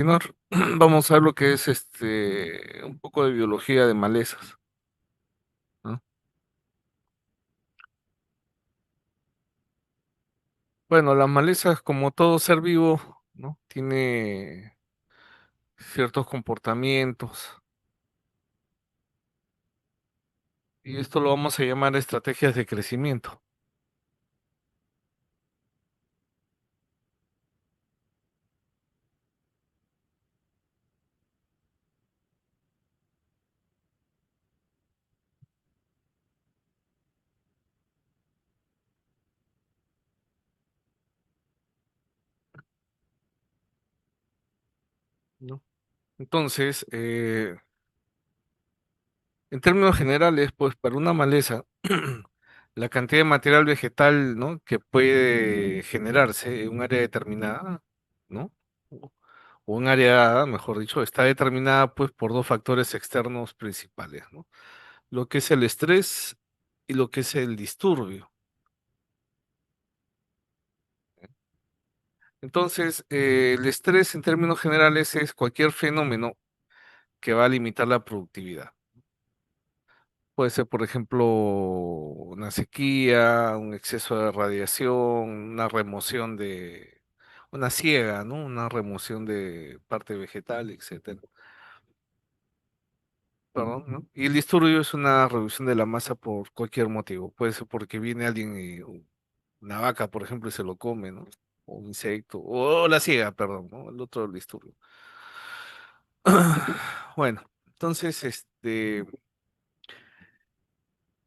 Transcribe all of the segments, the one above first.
Continuar, vamos a ver lo que es un poco de biología de malezas, ¿no? Bueno, las malezas, como todo ser vivo, ¿no? Tiene ciertos comportamientos, y esto lo vamos a llamar estrategias de crecimiento, ¿no? Entonces, en términos generales, pues para una maleza, la cantidad de material vegetal, ¿no? que puede generarse en un área determinada, ¿no? O un área, mejor dicho, está determinada pues por dos factores externos principales, ¿no? Lo que es el estrés y lo que es el disturbio. Entonces, el estrés en términos generales es cualquier fenómeno que va a limitar la productividad. Puede ser, por ejemplo, una sequía, un exceso de radiación, una remoción de, una siega, ¿no? Una remoción de parte vegetal, etcétera. Perdón, ¿no? Y el disturbio es una reducción de la masa por cualquier motivo. Puede ser porque viene alguien y una vaca, por ejemplo, y se lo come, ¿no? O un insecto, o la ciega, perdón, ¿no? El otro el disturbio. Bueno, entonces,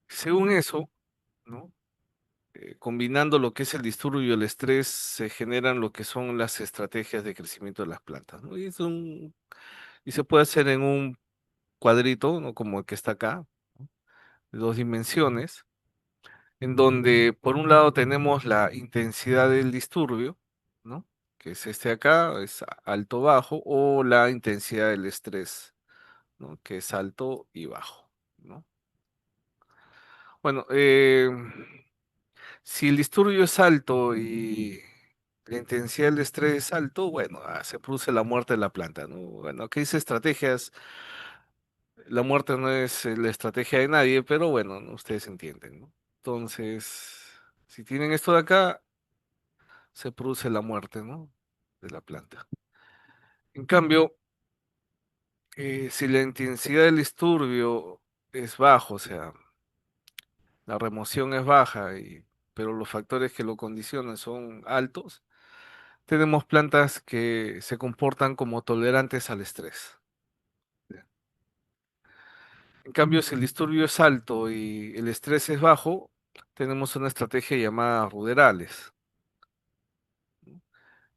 según eso, ¿no? Combinando lo que es el disturbio y el estrés, se generan lo que son las estrategias de crecimiento de las plantas, ¿no? Y se puede hacer en un cuadrito, ¿no? Como el que está acá, ¿no? De dos dimensiones en donde por un lado tenemos la intensidad del disturbio, ¿no? Que es este acá, es alto bajo, o la intensidad del estrés, ¿no? Que es alto y bajo, ¿no? Bueno, si el disturbio es alto y la intensidad del estrés es alto, bueno, se produce la muerte de la planta, ¿no? Bueno, aquí dice estrategias, la muerte no es la estrategia de nadie, pero bueno, ¿no? Ustedes entienden, ¿no? Entonces, si tienen esto de acá, se produce la muerte, ¿no? De la planta. En cambio, si la intensidad del disturbio es bajo, o sea, la remoción es baja, pero los factores que lo condicionan son altos, tenemos plantas que se comportan como tolerantes al estrés. En cambio, si el disturbio es alto y el estrés es bajo, tenemos una estrategia llamada ruderales.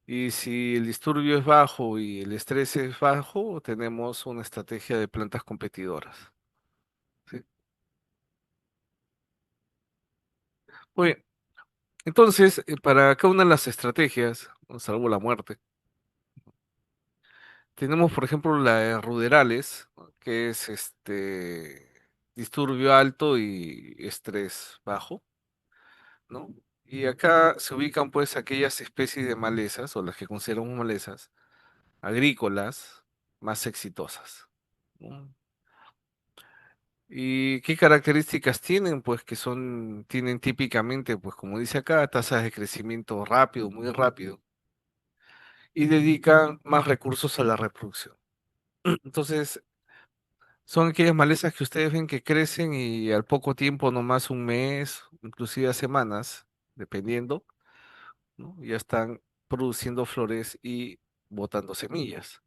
Y si el disturbio es bajo y el estrés es bajo, tenemos una estrategia de plantas competidoras. ¿Sí? Muy bien. Entonces, para cada una de las estrategias, ¿no? Salvo la muerte, tenemos, por ejemplo, la de ruderales, ¿no? Que es disturbio alto y estrés bajo, ¿no? Y acá se ubican pues aquellas especies de malezas, o las que consideramos malezas, agrícolas, más exitosas, ¿no? ¿Y qué características tienen? Pues que tienen típicamente, pues como dice acá, tasas de crecimiento rápido, muy rápido, y dedican más recursos a la reproducción. Entonces, son aquellas malezas que ustedes ven que crecen y al poco tiempo, nomás un mes, inclusive a semanas, dependiendo, ¿no? Ya están produciendo flores y botando semillas.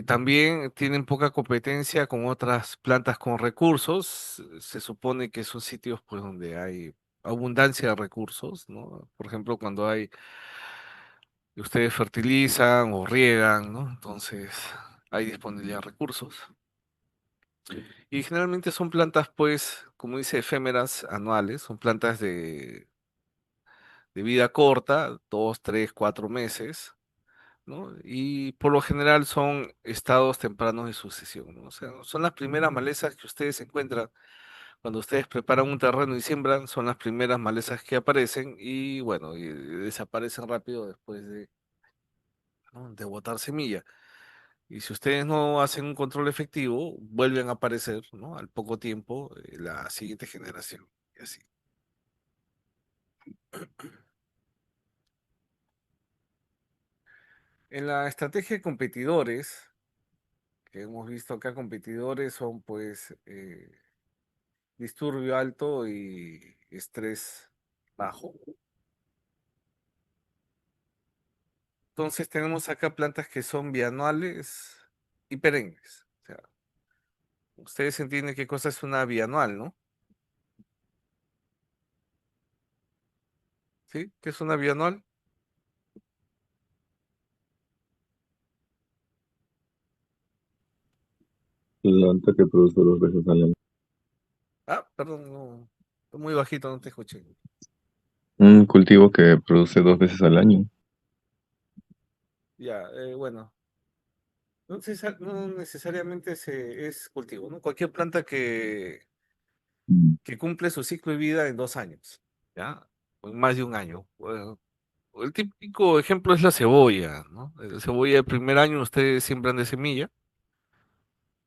También tienen poca competencia con otras plantas con recursos. Se supone que son sitios pues donde hay abundancia de recursos, ¿no? Por ejemplo, cuando ustedes fertilizan o riegan, ¿no? Entonces hay disponibilidad de recursos. Y generalmente son plantas, pues, como dice, efémeras anuales, son plantas de vida corta, 2, 3, 4 meses, ¿no? Y por lo general son estados tempranos de sucesión, ¿no? O sea, son las primeras malezas que ustedes encuentran cuando ustedes preparan un terreno y siembran, son las primeras malezas que aparecen y bueno, y desaparecen rápido después de ¿no? De botar semilla. Y si ustedes no hacen un control efectivo, vuelven a aparecer, ¿no? Al poco tiempo, la siguiente generación. Y así. En la estrategia de competidores, que hemos visto acá, competidores son pues disturbio alto y estrés bajo. Entonces tenemos acá plantas que son bianuales y perennes. O sea, ustedes entienden qué cosa es una bianual, ¿no? ¿Sí? ¿Qué es una bianual? Planta que produce 2 veces al año. Ah, perdón, no, estoy muy bajito, no te escuché. Un cultivo que produce 2 veces al año. Ya, bueno, no necesariamente es cultivo, ¿no? Cualquier planta Mm. que cumple su ciclo de vida en 2 años, ¿ya? O en más de un año. Bueno, el típico ejemplo es la cebolla, ¿no? La cebolla el primer año ustedes siembran de semilla,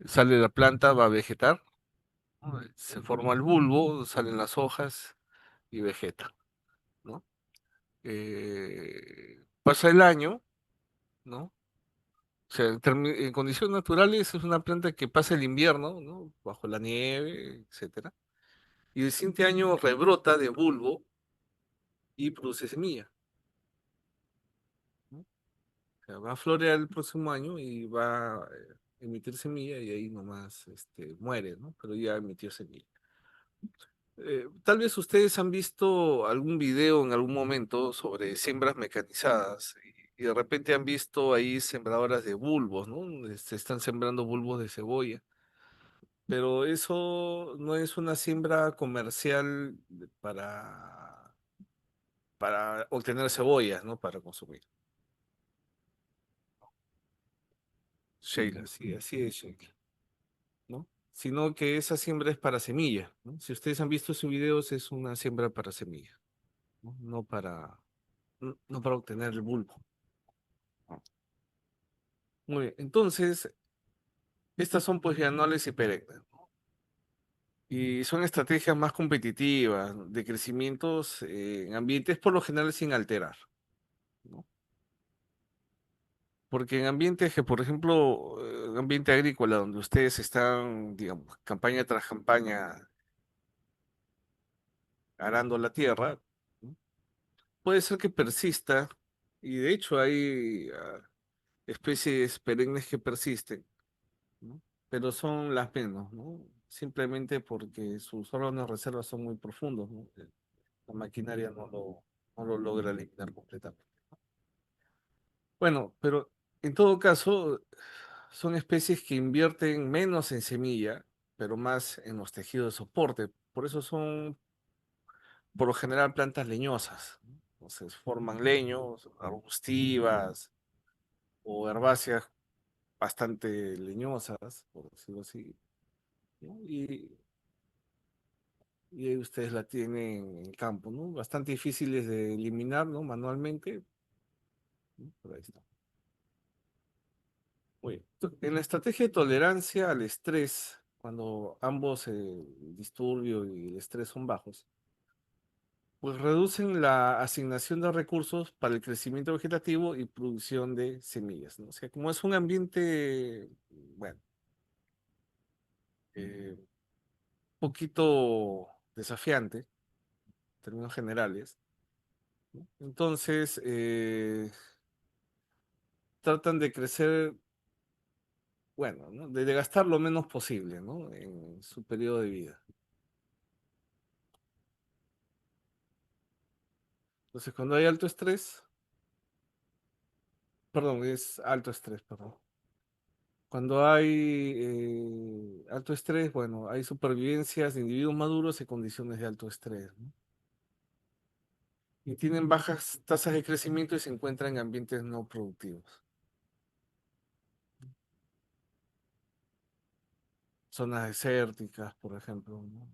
sale la planta, va a vegetar, ¿no? Se forma el bulbo, salen las hojas y vegeta, ¿no? Pasa el año, ¿no? O sea, en condiciones naturales es una planta que pasa el invierno, ¿no? Bajo la nieve, etcétera. Y el siguiente año rebrota de bulbo y produce semilla, ¿no? O sea, va a florear el próximo año y va a emitir semilla y ahí nomás muere, ¿no? Pero ya emitió semilla. Tal vez ustedes han visto algún video en algún momento sobre siembras mecanizadas y de repente han visto ahí sembradoras de bulbos, ¿no? Se están sembrando bulbos de cebolla. Pero eso no es una siembra comercial para obtener cebollas, ¿no? Para consumir. Sheila, sí, así es, Sheila, ¿no? Sino que esa siembra es para semilla, ¿no? Si ustedes han visto sus videos, es una siembra para semilla, ¿no? No para obtener el bulbo. ¿No? Muy bien, entonces, estas son pues anuales y perennes, ¿no? Y son estrategias más competitivas, ¿no? De crecimientos en ambientes por lo general sin alterar, ¿no? Porque en ambientes que, por ejemplo, ambiente agrícola, donde ustedes están, digamos, campaña tras campaña arando la tierra, ¿no? Puede ser que persista, y de hecho hay especies perennes que persisten, ¿no? Pero son las menos, ¿no? Simplemente porque sus órganos de reserva son muy profundos, ¿no? La maquinaria no lo logra eliminar completamente. Bueno, pero en todo caso, son especies que invierten menos en semilla, pero más en los tejidos de soporte. Por eso son, por lo general, plantas leñosas, ¿no? Entonces forman leños, arbustivas o herbáceas bastante leñosas, por decirlo así, ¿no? Y ahí ustedes la tienen en el campo, ¿no? Bastante difíciles de eliminar, ¿no? Manualmente, ¿no? Pero ahí está. Muy bien. En la estrategia de tolerancia al estrés, cuando ambos, el disturbio y el estrés son bajos, pues reducen la asignación de recursos para el crecimiento vegetativo y producción de semillas, ¿no? O sea, como es un ambiente, bueno, poquito desafiante, en términos generales, ¿no? Entonces, tratan de crecer, bueno, ¿no? De gastar lo menos posible, ¿no? En su periodo de vida. Entonces, cuando hay alto estrés, perdón, es alto estrés, perdón. Cuando hay alto estrés, bueno, hay supervivencias de individuos maduros en condiciones de alto estrés, ¿no? Y tienen bajas tasas de crecimiento y se encuentran en ambientes no productivos. Zonas desérticas, por ejemplo, ¿no?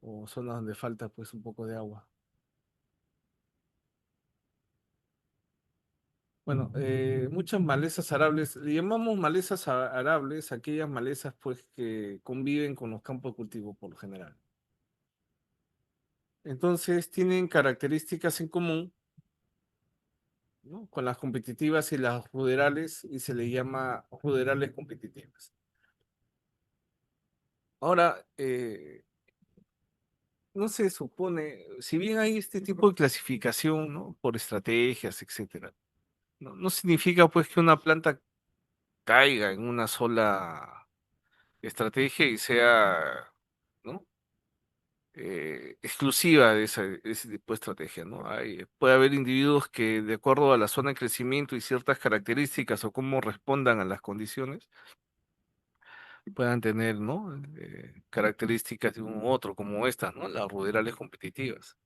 O zonas donde falta pues un poco de agua. Bueno, muchas malezas arables, le llamamos malezas arables, aquellas malezas pues que conviven con los campos de cultivo por lo general. Entonces tienen características en común, ¿no? Con las competitivas y las ruderales y se le llama ruderales competitivas. Ahora, no se supone, si bien hay este tipo de clasificación, ¿no? Por estrategias, etcétera, no significa pues que una planta caiga en una sola estrategia y sea, ¿no? Exclusiva de ese tipo de estrategia, ¿no? Puede haber individuos que, de acuerdo a la zona de crecimiento y ciertas características o cómo respondan a las condiciones, puedan tener, ¿no? Características de un u otro, como estas, ¿no? Las ruderales competitivas.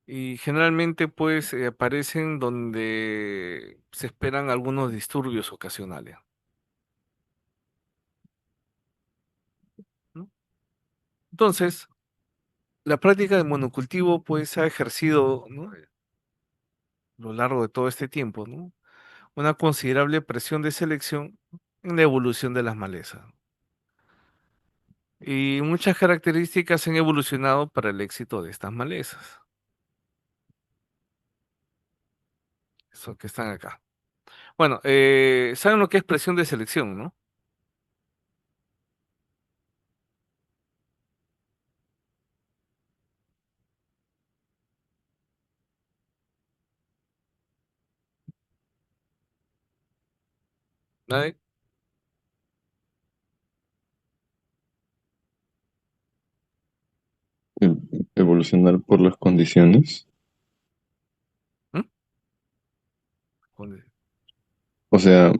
Y generalmente, pues, aparecen donde se esperan algunos disturbios ocasionales, ¿no? Entonces, la práctica de monocultivo, pues, ha ejercido, ¿no? A lo largo de todo este tiempo, ¿no? Una considerable presión de selección en la evolución de las malezas. Y muchas características han evolucionado para el éxito de estas malezas, eso que están acá. Bueno, ¿saben lo que es presión de selección, no? ¿Nadie? Evolucionar por las condiciones. ¿Mm? Con- O sea,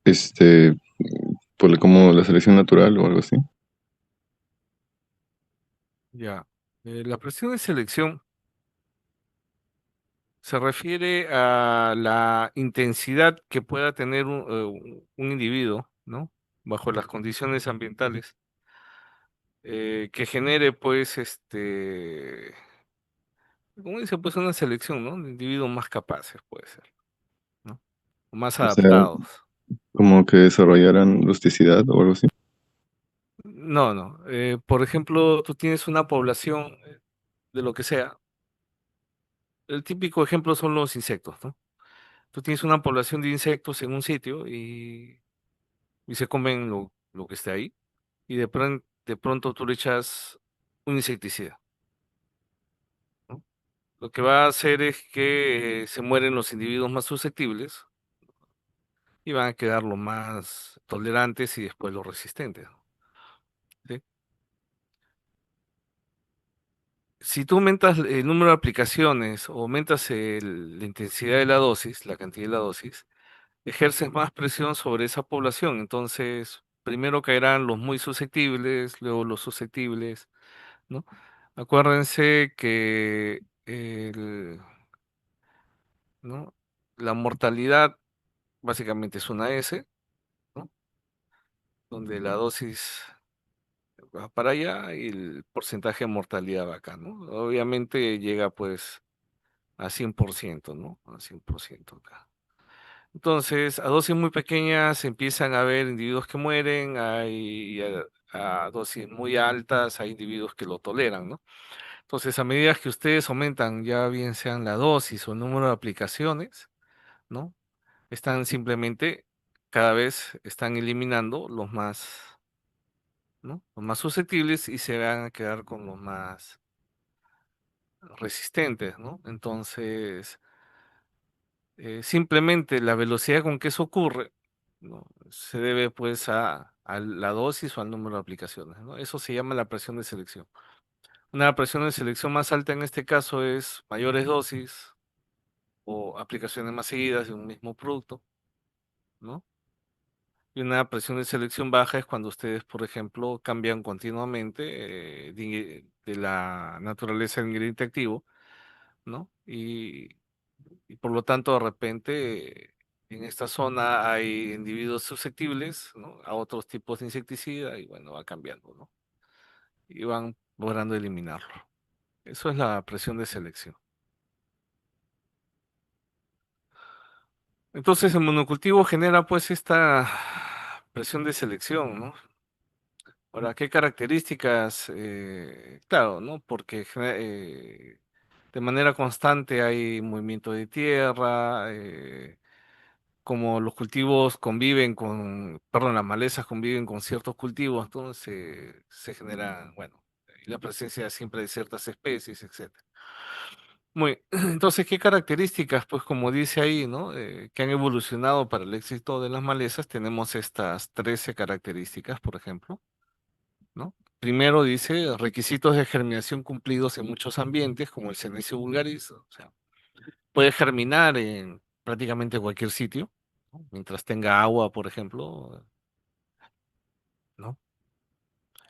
este, por como la selección natural o algo así. Ya. La presión de selección se refiere a la intensidad que pueda tener un individuo, ¿no? Bajo las condiciones ambientales, que genere, pues, como dice, pues una selección, ¿no? De individuos más capaces, puede ser, ¿no? O más O sea, adaptados. como que desarrollaran rusticidad o algo así. No, no. Por ejemplo, tú tienes una población de lo que sea. El típico ejemplo son los insectos, ¿no? Tú tienes una población de insectos en un sitio y se comen lo que esté ahí. Y de pronto tú le echas un insecticida, ¿no? Lo que va a hacer es que se mueren los individuos más susceptibles y van a quedar los más tolerantes y después los resistentes, ¿sí? Si tú aumentas el número de aplicaciones o aumentas la intensidad de la dosis, la cantidad de la dosis, ejerces más presión sobre esa población. Entonces, primero caerán los muy susceptibles, luego los susceptibles, ¿no? Acuérdense que ¿no? La mortalidad básicamente es una S, ¿no? Donde la dosis va para allá y el porcentaje de mortalidad va acá, ¿no? Obviamente llega pues a 100%, ¿no? A 100% acá. Entonces, a dosis muy pequeñas empiezan a haber individuos que mueren, a dosis muy altas hay individuos que lo toleran, ¿no? Entonces, a medida que ustedes aumentan, ya bien sean la dosis o el número de aplicaciones, ¿no? Están simplemente, cada vez están eliminando los más, ¿no? Los más susceptibles y se van a quedar con los más resistentes, ¿no? Entonces, simplemente la velocidad con que eso ocurre, ¿no? Se debe pues a la dosis o al número de aplicaciones, ¿no? Eso se llama la presión de selección. Una presión de selección más alta en este caso es mayores dosis o aplicaciones más seguidas de un mismo producto, ¿no? Y una presión de selección baja es cuando ustedes, por ejemplo, cambian continuamente de la naturaleza del ingrediente activo, ¿no? Y por lo tanto, de repente, en esta zona hay individuos susceptibles, ¿no? A otros tipos de insecticida y bueno, va cambiando, ¿no? Y van logrando eliminarlo. Eso es la presión de selección. Entonces el monocultivo genera pues esta presión de selección, ¿no? Ahora, ¿qué características? Claro, ¿no? Porque de manera constante hay movimiento de tierra, como los cultivos conviven con, perdón, las malezas conviven con ciertos cultivos, entonces se genera, bueno, la presencia siempre de ciertas especies, etcétera. Muy, entonces, ¿qué características? Pues como dice ahí, ¿no? Que han evolucionado para el éxito de las malezas, tenemos estas 13 características, por ejemplo, ¿no? Primero dice requisitos de germinación cumplidos en muchos ambientes, como el Senecio vulgaris, o sea, puede germinar en prácticamente cualquier sitio, ¿no? Mientras tenga agua, por ejemplo, ¿no?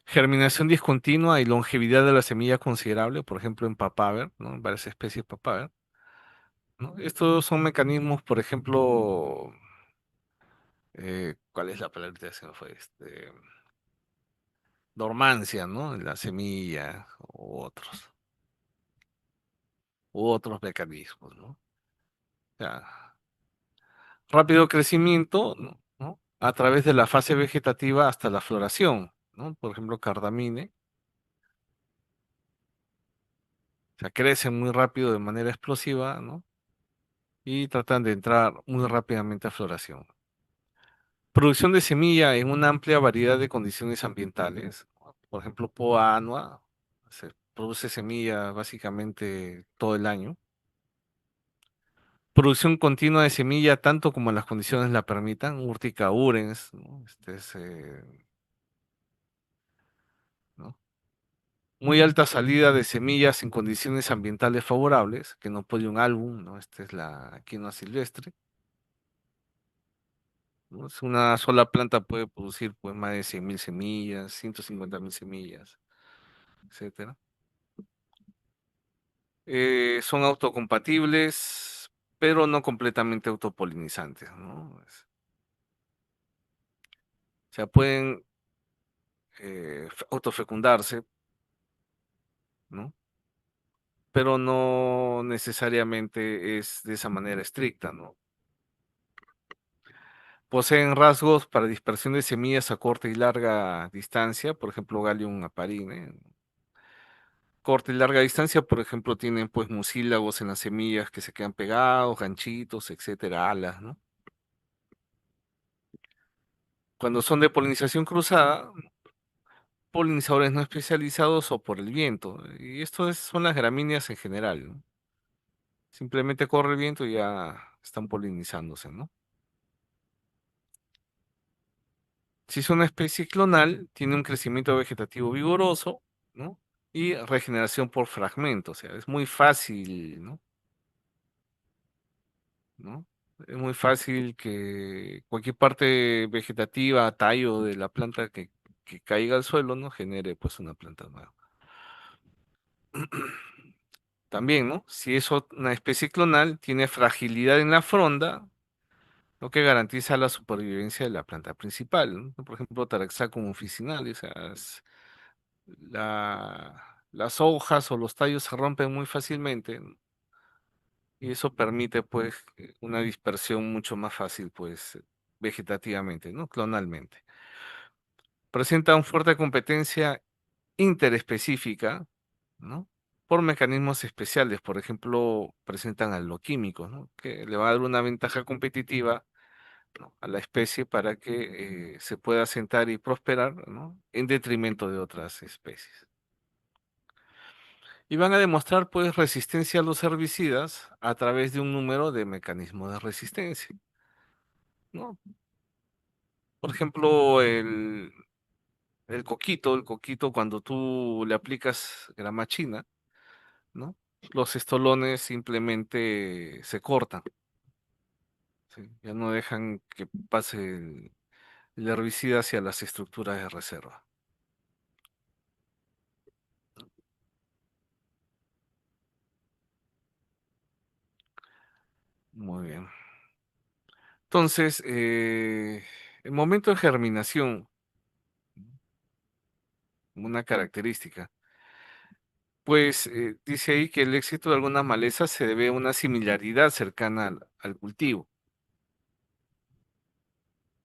Germinación discontinua y longevidad de la semilla considerable, por ejemplo, en papaver, ¿no? En varias especies de papaver, ¿no? Estos son mecanismos, por ejemplo, ¿cuál es la palabra que se me fue? Dormancia, ¿no? En la semilla u otros mecanismos, ¿no? O sea, rápido crecimiento, ¿no? A través de la fase vegetativa hasta la floración, ¿no? Por ejemplo, cardamine, o sea, crecen muy rápido de manera explosiva, ¿no? Y tratan de entrar muy rápidamente a floración. Producción de semilla en una amplia variedad de condiciones ambientales, ¿no? Por ejemplo, poa annua, se produce semilla básicamente todo el año. Producción continua de semilla tanto como las condiciones la permitan, Urtica urens, ¿no? ¿No? Muy alta salida de semillas en condiciones ambientales favorables, que no puede un álbum, ¿no? Esta es la quinoa silvestre, ¿no? Es una sola planta puede producir pues más de 100.000 semillas, 150.000 semillas, etcétera. Son autocompatibles, pero no completamente autopolinizantes, ¿no? O sea, pueden autofecundarse, ¿no? Pero no necesariamente es de esa manera estricta, ¿no? Poseen rasgos para dispersión de semillas a corta y larga distancia, por ejemplo, Gallium aparine. Corta y larga distancia, por ejemplo, tienen pues mucílagos en las semillas que se quedan pegados, ganchitos, etcétera, alas, ¿no? Cuando son de polinización cruzada, polinizadores no especializados o por el viento. Y son las gramíneas en general, ¿no? Simplemente corre el viento y ya están polinizándose, ¿no? Si es una especie clonal, tiene un crecimiento vegetativo vigoroso, ¿no? Y regeneración por fragmento, o sea, es muy fácil, ¿no? ¿No? Es muy fácil que cualquier parte vegetativa, tallo de la planta que caiga al suelo, ¿no? Genere pues una planta nueva. También, ¿no? Si es una especie clonal, tiene fragilidad en la fronda, lo que garantiza la supervivencia de la planta principal, ¿no? Por ejemplo, Taraxacum officinalis, o sea, las hojas o los tallos se rompen muy fácilmente, ¿no? Y eso permite pues una dispersión mucho más fácil pues vegetativamente, ¿no? Clonalmente. Presentan fuerte competencia interespecífica, ¿no? Por mecanismos especiales, por ejemplo, presentan aloquímicos, ¿no? Que le va a dar una ventaja competitiva, ¿no? A la especie para que se pueda asentar y prosperar, ¿no? En detrimento de otras especies. Y van a demostrar pues resistencia a los herbicidas a través de un número de mecanismos de resistencia, ¿no? Por ejemplo, el coquito cuando tú le aplicas grama china, ¿no? Los estolones simplemente se cortan, ¿sí? Ya no dejan que pase el herbicida hacia las estructuras de reserva. Muy bien. Entonces, el momento de germinación, una característica. Pues dice ahí que el éxito de algunas malezas se debe a una similaridad cercana al cultivo.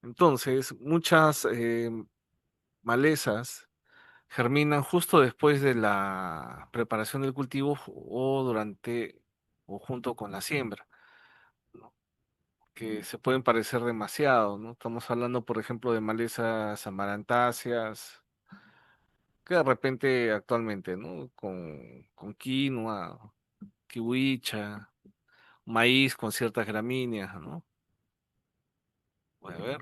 Entonces, muchas malezas germinan justo después de la preparación del cultivo o durante o junto con la siembra, ¿no? Que se pueden parecer demasiado, ¿no? Estamos hablando, por ejemplo, de malezas amarantáceas, que de repente actualmente, ¿no? Con quinoa, kiwicha, maíz con ciertas gramíneas, ¿no? Puede ver.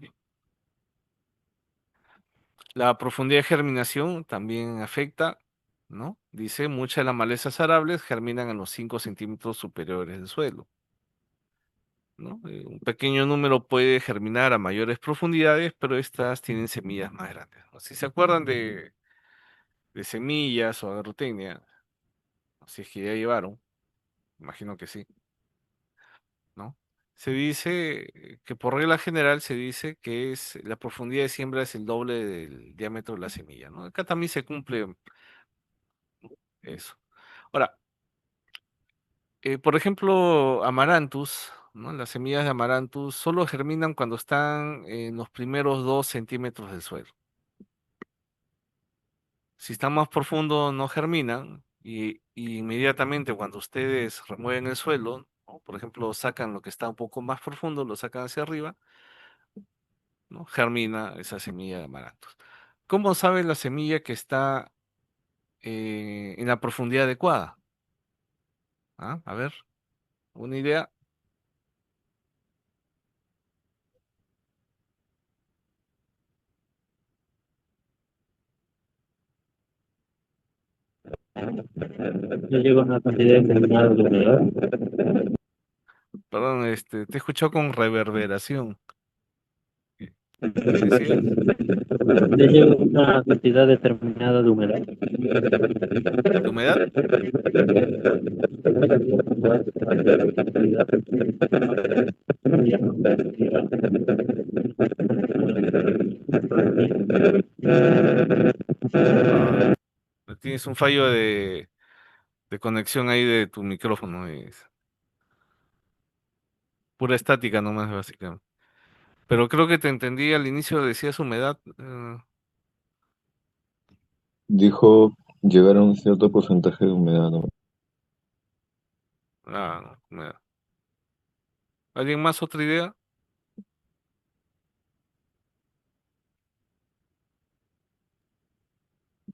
La profundidad de germinación también afecta, ¿no? Dice, muchas de las malezas arables germinan en los 5 centímetros superiores del suelo, ¿no? Un pequeño número puede germinar a mayores profundidades, pero estas tienen semillas más grandes, ¿no? Si se acuerdan de semillas o agrotecnia, si es que ya llevaron, imagino que sí, ¿no? Se dice que por regla general se dice que es la profundidad de siembra es el doble del diámetro de la semilla, ¿no? Acá también se cumple eso. Ahora, por ejemplo, Amaranthus, ¿no? Las semillas de Amaranthus solo germinan cuando están en los primeros 2 centímetros del suelo. Si están más profundo, no germinan y inmediatamente cuando ustedes remueven el suelo, ¿no? Por ejemplo, sacan lo que está un poco más profundo, lo sacan hacia arriba, ¿no? Germina esa semilla de Amaranthus. ¿Cómo sabe la semilla que está en la profundidad adecuada? ¿Ah? A ver, una idea. Yo llego a una cantidad determinada de humedad. Perdón, te he escuchado con reverberación. ¿Qué decías? Yo llego a una cantidad determinada de humedad. ¿De humedad? Ah, tienes un fallo de conexión ahí de tu micrófono. Es pura estática nomás, básicamente. Pero creo que te entendí al inicio, decías humedad. Dijo llegar a un cierto porcentaje de humedad, ¿no? No, humedad. ¿Alguien más otra idea?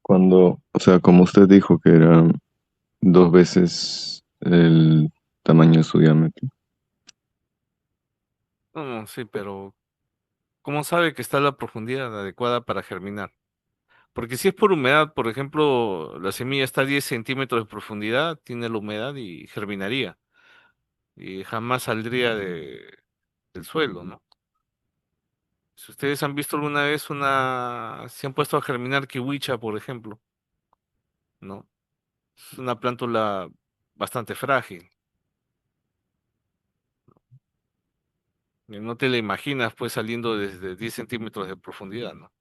Cuando, o sea, como usted dijo que era 2 veces el tamaño de su diámetro. No, no, sí, pero ¿cómo sabe que está la profundidad adecuada para germinar? Porque si es por humedad, por ejemplo, la semilla está a 10 centímetros de profundidad, tiene la humedad y germinaría. Y jamás saldría del suelo, ¿no? Si ustedes han visto alguna vez se han puesto a germinar kiwicha, por ejemplo, ¿no? Es una plántula bastante frágil. Y no te la imaginas, pues, saliendo desde 10 centímetros de profundidad, ¿no?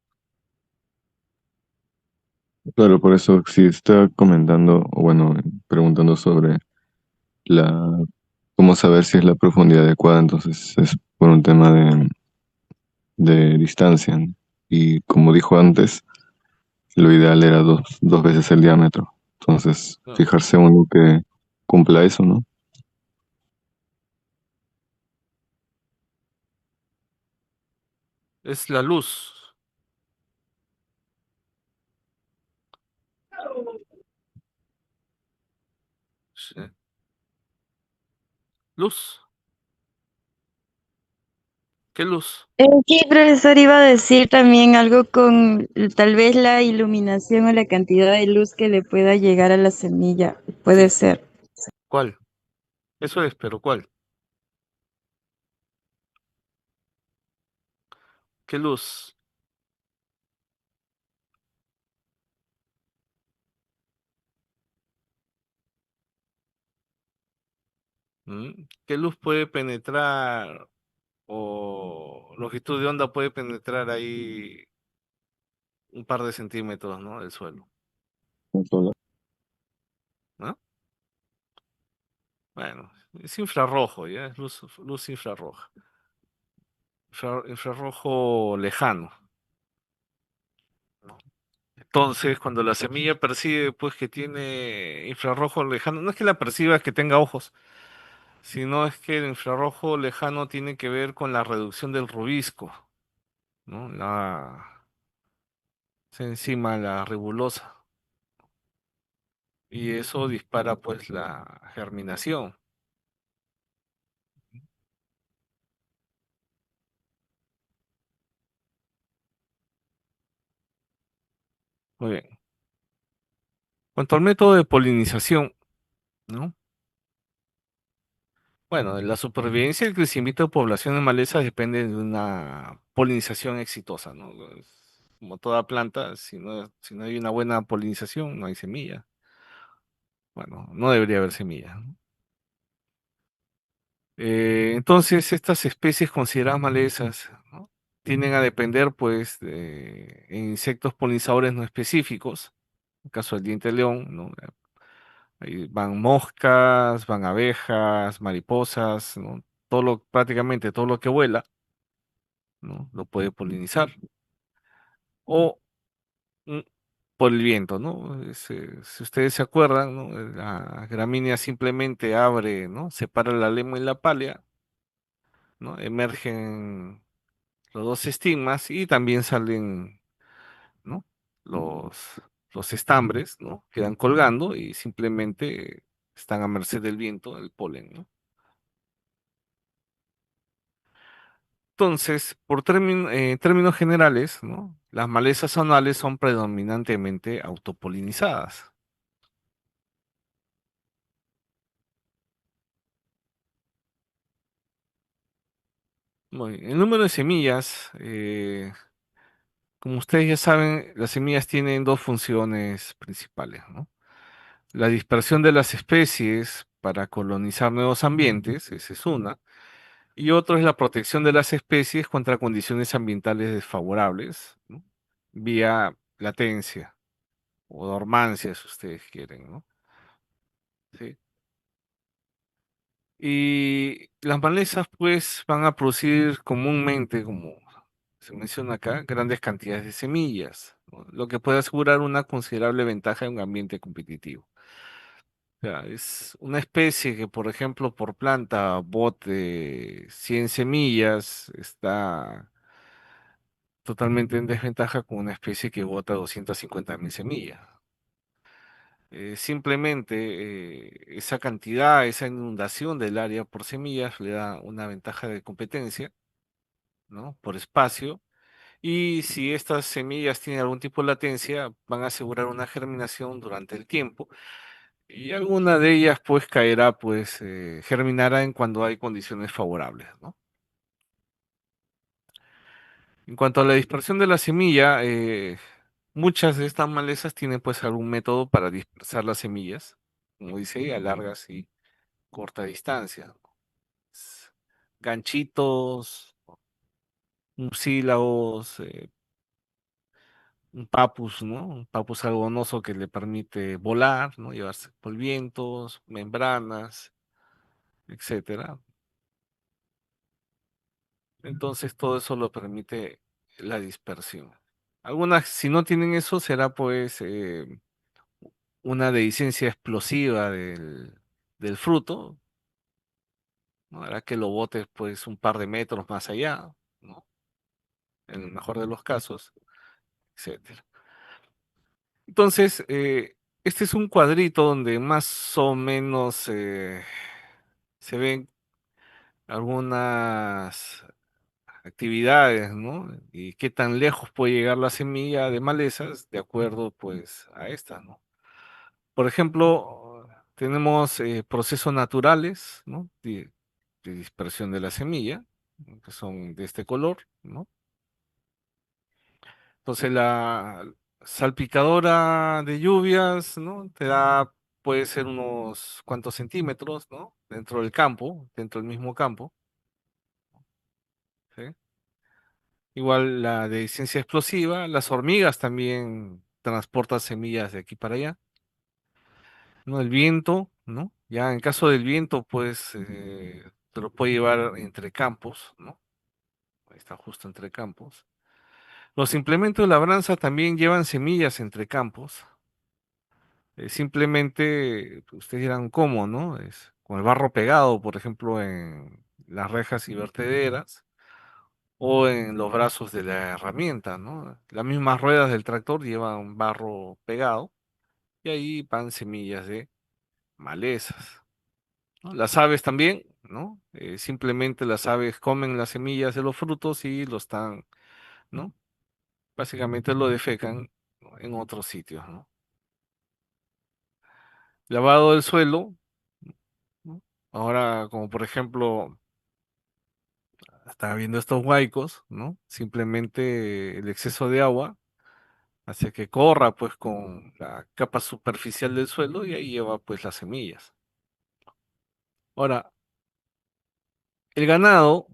Claro, por eso si está comentando, o bueno, preguntando sobre la, cómo saber si es la profundidad adecuada, entonces es por un tema de distancia, ¿no? Y como dijo antes, lo ideal era 2 veces el diámetro. Entonces, No, fijarse uno que cumpla eso, ¿no? es la luz. Sí. Luz. ¿Qué luz? Sí, profesor, iba a decir también algo con tal vez la iluminación o la cantidad de luz que le pueda llegar a la semilla. Puede Sí. ser. ¿Cuál? Eso es, pero ¿cuál? ¿Qué luz? ¿Qué luz puede penetrar o longitud de onda puede penetrar ahí un par de centímetros, ¿no? Del suelo, Sola. ¿no? Bueno, es infrarrojo, ya es luz infrarroja. infrarrojo lejano, ¿no? Entonces, cuando la semilla percibe pues que tiene infrarrojo lejano, no es que la perciba que tenga ojos, sino es que el infrarrojo lejano tiene que ver con la reducción del rubisco, ¿no? La enzima, la ribulosa, y eso dispara pues la germinación. Muy bien. Cuanto al método de polinización, ¿no? Bueno, la supervivencia y el crecimiento de población de malezas depende de una polinización exitosa, ¿no? Como toda planta, si no hay una buena polinización, no hay semilla. Bueno, no debería haber semilla, ¿no? Entonces, estas especies consideradas malezas, ¿no? Tienden a depender, pues, de insectos polinizadores no específicos. En el caso del diente de león, ¿no? Ahí van moscas, van abejas, mariposas, ¿no? Prácticamente todo lo que vuela, ¿no? Lo puede polinizar. O mm, por el viento, ¿no? Si ustedes se acuerdan, ¿no? La gramínea simplemente abre, ¿no? Separa la lema y la pálea, ¿no? Emergen los dos estigmas y también salen, ¿no? Los, los estambres, ¿no? Quedan colgando y simplemente están a merced del viento, del polen, ¿no? Entonces, términos generales, ¿no? Las malezas anales son predominantemente autopolinizadas. Muy bien. El número de semillas, como ustedes ya saben, las semillas tienen dos funciones principales, ¿no? La dispersión de las especies para colonizar nuevos ambientes, esa es una, y otro es la protección de las especies contra condiciones ambientales desfavorables, ¿no? Vía latencia o dormancia, si ustedes quieren, ¿no? Sí. Y las malezas, pues, van a producir comúnmente, como se menciona acá, grandes cantidades de semillas, ¿no? Lo que puede asegurar una considerable ventaja en un ambiente competitivo. O sea, es una especie que, por ejemplo, por planta bote 100 semillas, está totalmente en desventaja con una especie que bota 250.000 semillas. Simplemente esa cantidad, esa inundación del área por semillas le da una ventaja de competencia, ¿no? Por espacio. Y si estas semillas tienen algún tipo de latencia, van a asegurar una germinación durante el tiempo. Y alguna de ellas, pues, caerá, pues, germinará en cuando hay condiciones favorables, ¿no? En cuanto a la dispersión de la semilla, muchas de estas malezas tienen, pues, algún método para dispersar las semillas, como dice, a largas y corta distancia. s- Ganchitos, mucílagos, un papus, ¿no? Un papus algodonoso que le permite volar, ¿no? Llevarse por vientos, membranas, etcétera. Entonces todo eso lo permite la dispersión. Algunas, si no tienen eso, será pues una dehiscencia explosiva del fruto, ¿no? Hará que lo botes pues un par de metros más allá, ¿no? En el mejor de los casos, etcétera. Entonces, este es un cuadrito donde más o menos se ven algunas actividades, ¿no? Y qué tan lejos puede llegar la semilla de malezas de acuerdo, pues, a esta, ¿no? Por ejemplo, tenemos procesos naturales, ¿no? De dispersión de la semilla, ¿no? Que son de este color, ¿no? Entonces la salpicadora de lluvias, ¿no? Te da, puede ser unos cuantos centímetros, ¿no? Dentro del campo, dentro del mismo campo, ¿sí? Igual la de ciencia explosiva, las hormigas también transportan semillas de aquí para allá, ¿no? El viento, ¿no? Ya en caso del viento, pues te lo puede llevar entre campos, ¿no? Está justo entre campos. Los implementos de labranza también llevan semillas entre campos. Simplemente, ustedes dirán, ¿cómo, no? Es con el barro pegado, por ejemplo, en las rejas y vertederas o en los brazos de la herramienta, ¿no? Las mismas ruedas del tractor llevan barro pegado y ahí van semillas de malezas, ¿no? Las aves también, ¿no? Simplemente las aves comen las semillas de los frutos y lo están, ¿no? Básicamente lo defecan, ¿no?, en otros sitios, ¿no? Lavado del suelo, ¿no? Ahora, como por ejemplo, estaba viendo estos huaicos, ¿no? Simplemente el exceso de agua hace que corra pues con la capa superficial del suelo y ahí lleva pues las semillas. Ahora, el ganado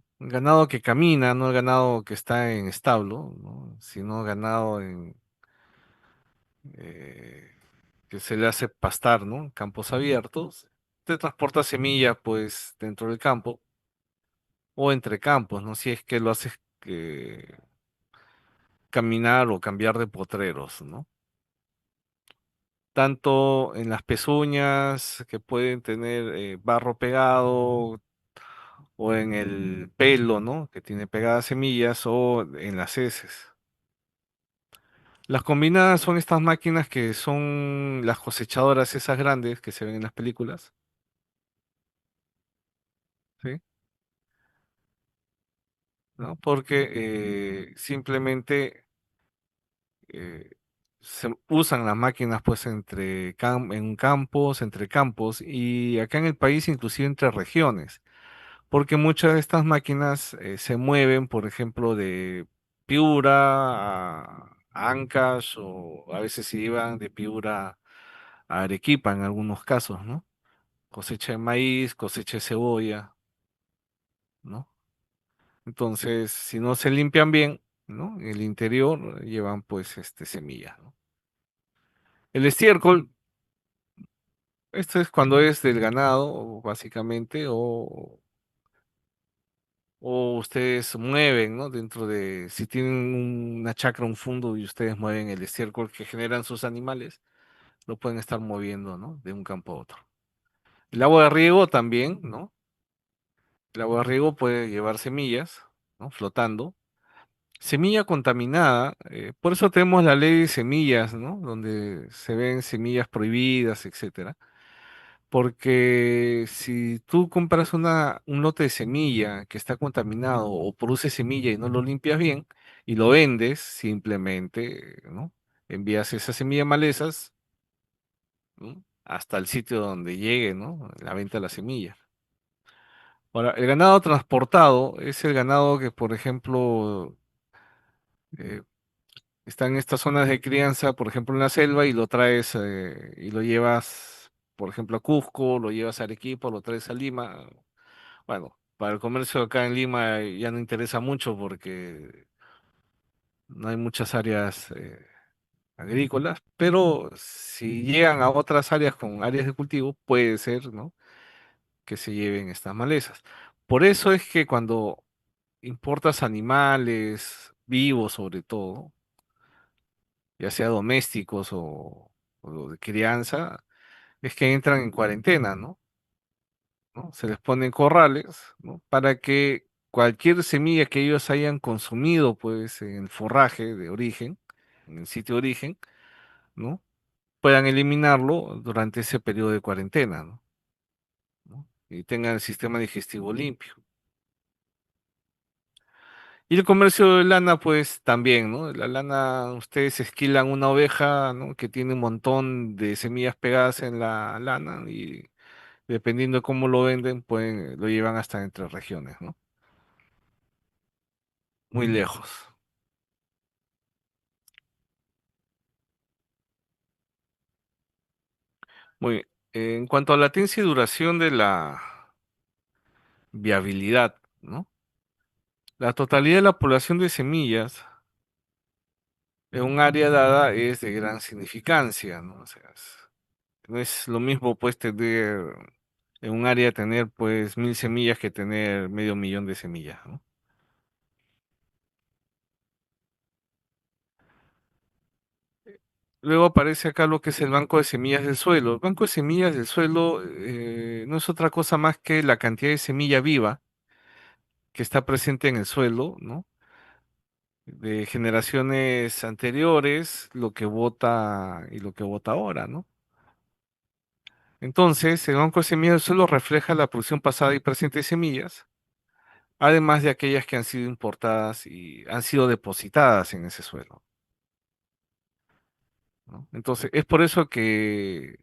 que camina, no el ganado que está en establo, ¿no?, sino ganado eh, que se le hace pastar, ¿no?, en campos abiertos, te transporta semilla pues dentro del campo o entre campos, ¿no? Si es que lo haces caminar o cambiar de potreros, ¿no? Tanto en las pezuñas que pueden tener barro pegado o en el pelo, ¿no?, que tiene pegadas semillas o en las heces. Las combinadas son estas máquinas que son las cosechadoras esas grandes que se ven en las películas, ¿sí? ¿No? Porque simplemente eh, se usan las máquinas pues en campos, entre campos y acá en el país inclusive entre regiones, porque muchas de estas máquinas se mueven, por ejemplo, de Piura a Ancash o a veces se llevan de Piura a Arequipa en algunos casos, ¿no? Cosecha de maíz, cosecha de cebolla, ¿no? Entonces, si no se limpian bien, ¿no?, en el interior llevan pues semillas, ¿no? El estiércol, esto es cuando es del ganado, básicamente, o ustedes mueven, ¿no? Dentro de, si tienen una chacra, un fundo y ustedes mueven el estiércol que generan sus animales, lo pueden estar moviendo, ¿no?, de un campo a otro. El agua de riego también, ¿no? El agua de riego puede llevar semillas, ¿no?, flotando. Semilla contaminada, por eso tenemos la ley de semillas, ¿no?, donde se ven semillas prohibidas, etcétera. Porque si tú compras un lote de semilla que está contaminado o produce semilla y no lo limpias bien y lo vendes, simplemente, ¿no?, envías esa semilla a malezas, ¿no?, hasta el sitio donde llegue, ¿no?, la venta de la semilla. Ahora, el ganado transportado es el ganado que, por ejemplo, eh, está en estas zonas de crianza, por ejemplo, en la selva, y lo traes y lo llevas, por ejemplo, a Cusco, lo llevas a Arequipa, lo traes a Lima. Bueno, para el comercio acá en Lima ya no interesa mucho porque no hay muchas áreas agrícolas, pero si llegan a otras áreas con áreas de cultivo, puede ser, ¿no?, que se lleven estas malezas. Por eso es que cuando importas animales vivos, sobre todo, ya sea domésticos o de crianza, es que entran en cuarentena, ¿no? ¿No? Se les ponen corrales, ¿no?, para que cualquier semilla que ellos hayan consumido, pues, en el forraje de origen, en el sitio de origen, ¿no?, puedan eliminarlo durante ese periodo de cuarentena, ¿no? ¿No? Y tengan el sistema digestivo limpio. Y el comercio de lana, pues también, ¿no? La lana, ustedes esquilan una oveja, ¿no?, que tiene un montón de semillas pegadas en la lana y dependiendo de cómo lo venden, lo llevan hasta entre regiones, ¿no? Muy lejos. Muy bien. En cuanto a latencia y duración de la viabilidad, ¿no? La totalidad de la población de semillas en un área dada es de gran significancia, ¿no? O sea, no es lo mismo pues tener en un área tener pues 1000 semillas que tener medio millón de semillas, ¿no? Luego aparece acá lo que es el banco de semillas del suelo. El banco de semillas del suelo no es otra cosa más que la cantidad de semilla viva que está presente en el suelo, ¿no? De generaciones anteriores, lo que vota y lo que vota ahora, ¿no? Entonces, el banco de semillas del suelo refleja la producción pasada y presente de semillas, además de aquellas que han sido importadas y han sido depositadas en ese suelo, ¿no? Entonces, es por eso que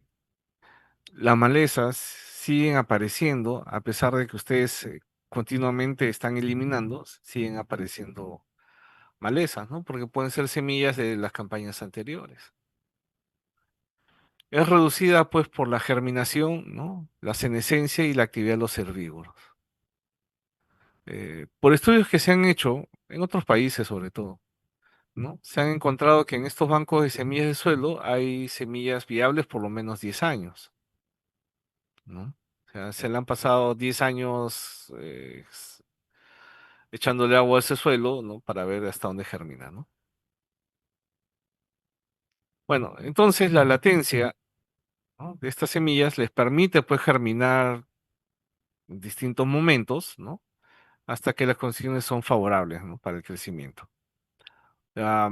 las malezas siguen apareciendo, a pesar de que ustedes continuamente están eliminando, siguen apareciendo malezas, ¿no? Porque pueden ser semillas de las campañas anteriores. Es reducida pues por la germinación, ¿no? La senescencia y la actividad de los herbívoros. Por estudios que se han hecho en otros países sobre todo, ¿no? Se han encontrado que en estos bancos de semillas de suelo hay semillas viables por lo menos 10 años, ¿no? O sea, se le han pasado 10 años echándole agua a ese suelo, ¿no? Para ver hasta dónde germina, ¿no? Bueno, entonces la latencia, ¿no? De estas semillas les permite pues germinar en distintos momentos, ¿no? Hasta que las condiciones son favorables, ¿no? Para el crecimiento. Ah,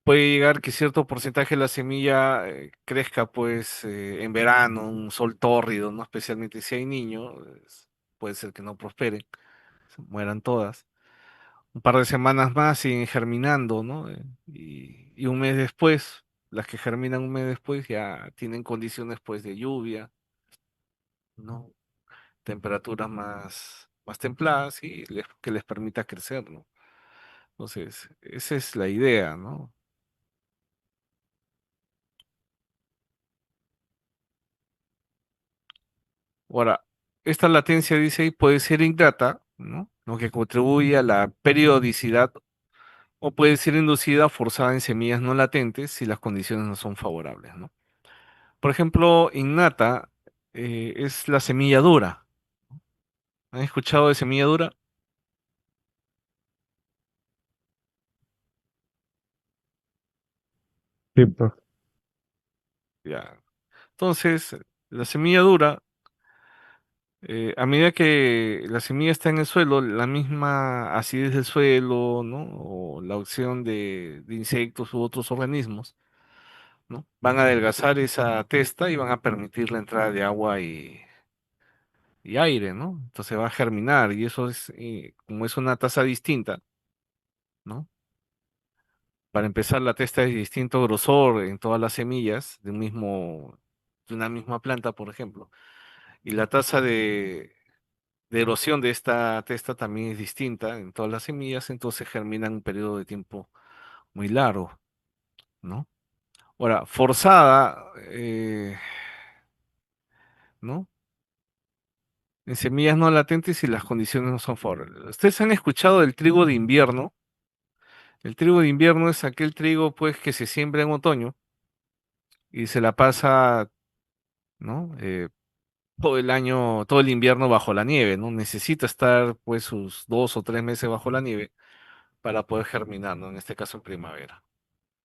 puede llegar que cierto porcentaje de la semilla crezca pues en verano, un sol tórrido, ¿no? Especialmente si hay niños, puede ser que no prosperen, se mueran todas. Un par de semanas más siguen germinando, ¿no? Y un mes después, las que germinan un mes después ya tienen condiciones pues de lluvia, ¿no? Temperaturas más templadas y que les permita crecer, ¿no? Entonces, esa es la idea, ¿no? Ahora, esta latencia, dice ahí, puede ser ingrata, ¿no? Lo que contribuye a la periodicidad o puede ser inducida o forzada en semillas no latentes si las condiciones no son favorables, ¿no? Por ejemplo, innata es la semilla dura. ¿Han escuchado de semilla dura? Sí, pues. Ya. Entonces, la semilla dura, a medida que la semilla está en el suelo, la misma acidez del suelo, ¿no? O la opción de insectos u otros organismos, ¿no? Van a adelgazar esa testa y van a permitir la entrada de agua y aire, ¿no? Entonces va a germinar y eso es, como es una tasa distinta, ¿no? Para empezar, la testa es de distinto grosor en todas las semillas de una misma planta, por ejemplo. Y la tasa de erosión de esta testa también es distinta en todas las semillas, entonces germina en un periodo de tiempo muy largo, ¿no? Ahora, forzada, ¿no? En semillas no latentes y las condiciones no son favorables. ¿Ustedes han escuchado del trigo de invierno? El trigo de invierno es aquel trigo, pues, que se siembra en otoño y se la pasa, ¿no? Todo el año, todo el invierno bajo la nieve, ¿no? Necesita estar, pues, sus 2 o 3 meses bajo la nieve para poder germinar, ¿no? En este caso en primavera.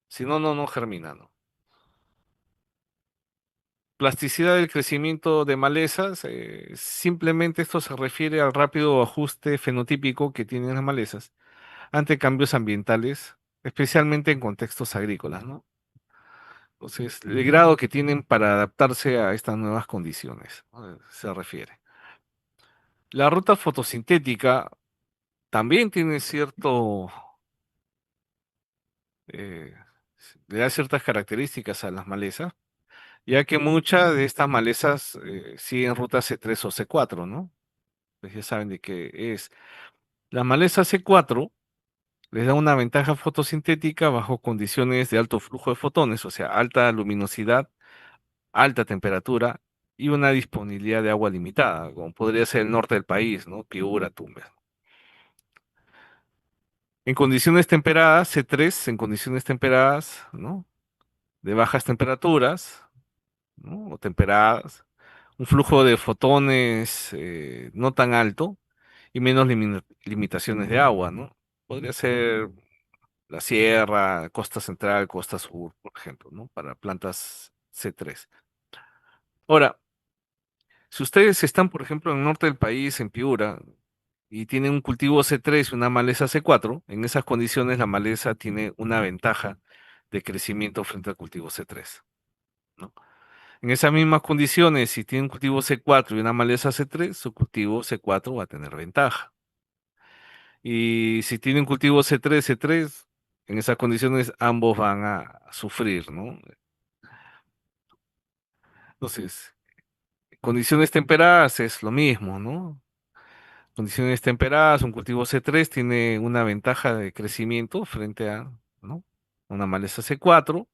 Si no, no germina, ¿no? Plasticidad del crecimiento de malezas, simplemente esto se refiere al rápido ajuste fenotípico que tienen las malezas ante cambios ambientales, especialmente en contextos agrícolas, ¿no? Entonces, el grado que tienen para adaptarse a estas nuevas condiciones, ¿no? Se refiere. La ruta fotosintética también tiene eh, le da ciertas características a las malezas, ya que muchas de estas malezas siguen ruta C3 o C4, ¿no? Pues ya saben de qué es. La maleza C4 les da una ventaja fotosintética bajo condiciones de alto flujo de fotones, o sea, alta luminosidad, alta temperatura y una disponibilidad de agua limitada, como podría ser el norte del país, ¿no? Piura, Tumbes. En condiciones temperadas, C3, en condiciones temperadas, ¿no? De bajas temperaturas, ¿no? O temperadas, un flujo de fotones no tan alto y menos limitaciones de agua, ¿no? Podría ser la sierra, costa central, costa sur, por ejemplo, ¿no? Para plantas C3. Ahora, si ustedes están, por ejemplo, en el norte del país, en Piura, y tienen un cultivo C3 y una maleza C4, en esas condiciones la maleza tiene una ventaja de crecimiento frente al cultivo C3, ¿no? En esas mismas condiciones, si tiene un cultivo C4 y una maleza C3, su cultivo C4 va a tener ventaja. Y si tiene un cultivo C3, C3, en esas condiciones ambos van a sufrir, ¿no? Entonces, condiciones temperadas es lo mismo, ¿no? Condiciones temperadas, un cultivo C3 tiene una ventaja de crecimiento frente a, ¿no? Una maleza C4.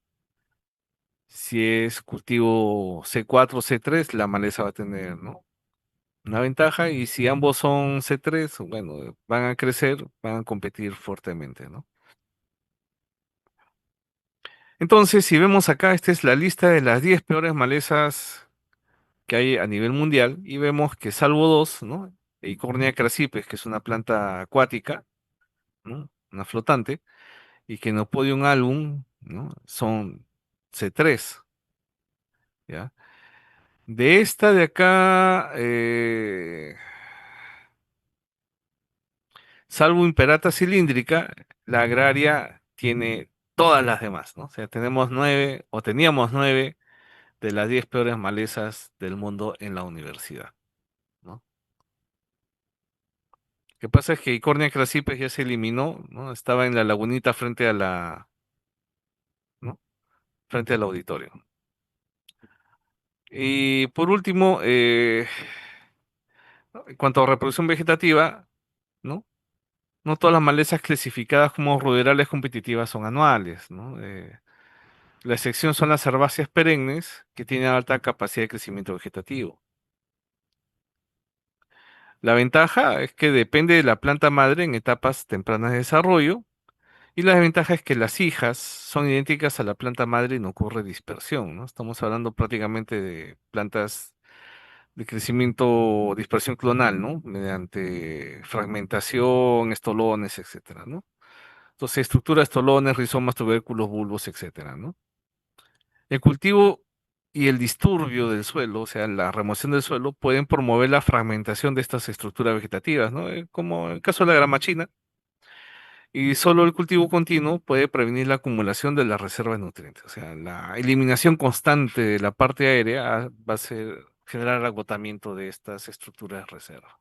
Si es cultivo C4, C3, la maleza va a tener, ¿no? Una ventaja, y si ambos son C3, bueno, van a crecer, van a competir fuertemente, ¿no? Entonces, si vemos acá, esta es la lista de las 10 peores malezas que hay a nivel mundial, y vemos que salvo dos, ¿no? Eichhornia crassipes, que es una planta acuática, ¿no? Una flotante, y que en Podium album, ¿no? Son C3, ¿ya? De esta de acá, salvo Imperata cilíndrica, la agraria tiene todas las demás, ¿no? O sea, tenemos 9, o teníamos 9 de las 10 peores malezas del mundo en la universidad, ¿no? Lo que pasa es que Icornia crassipes ya se eliminó, ¿no? Estaba en la lagunita frente a la, ¿no? Frente al auditorio. Y por último, ¿no? En cuanto a reproducción vegetativa, ¿no? No todas las malezas clasificadas como ruderales competitivas son anuales, ¿no? La excepción son las herbáceas perennes, que tienen alta capacidad de crecimiento vegetativo. La ventaja es que depende de la planta madre en etapas tempranas de desarrollo, y la desventaja es que las hijas son idénticas a la planta madre y no ocurre dispersión, ¿no? Estamos hablando prácticamente de plantas de crecimiento, dispersión clonal, ¿no? Mediante fragmentación, estolones, etcétera, ¿no? Entonces, estructura estolones, rizomas, tubérculos, bulbos, etcétera, ¿no? El cultivo y el disturbio del suelo, o sea, la remoción del suelo, pueden promover la fragmentación de estas estructuras vegetativas, ¿no? Como en el caso de la grama china, y solo el cultivo continuo puede prevenir la acumulación de la reserva de nutrientes. O sea, la eliminación constante de la parte aérea va a generar agotamiento de estas estructuras de reserva.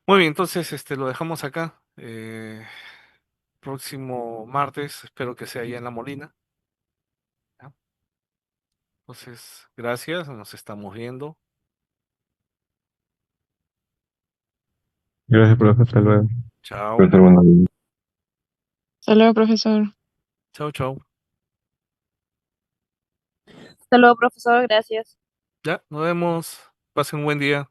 Muy bien, entonces lo dejamos acá. Próximo martes, espero que sea allá en La Molina, ¿ya? Entonces, gracias, nos estamos viendo. Gracias, profe. Hasta luego. Chao, Profesor, buenos días. Hasta luego, profesor. chao, chao. Hasta luego, profesor. Gracias. Ya, nos vemos. Pasen un buen día.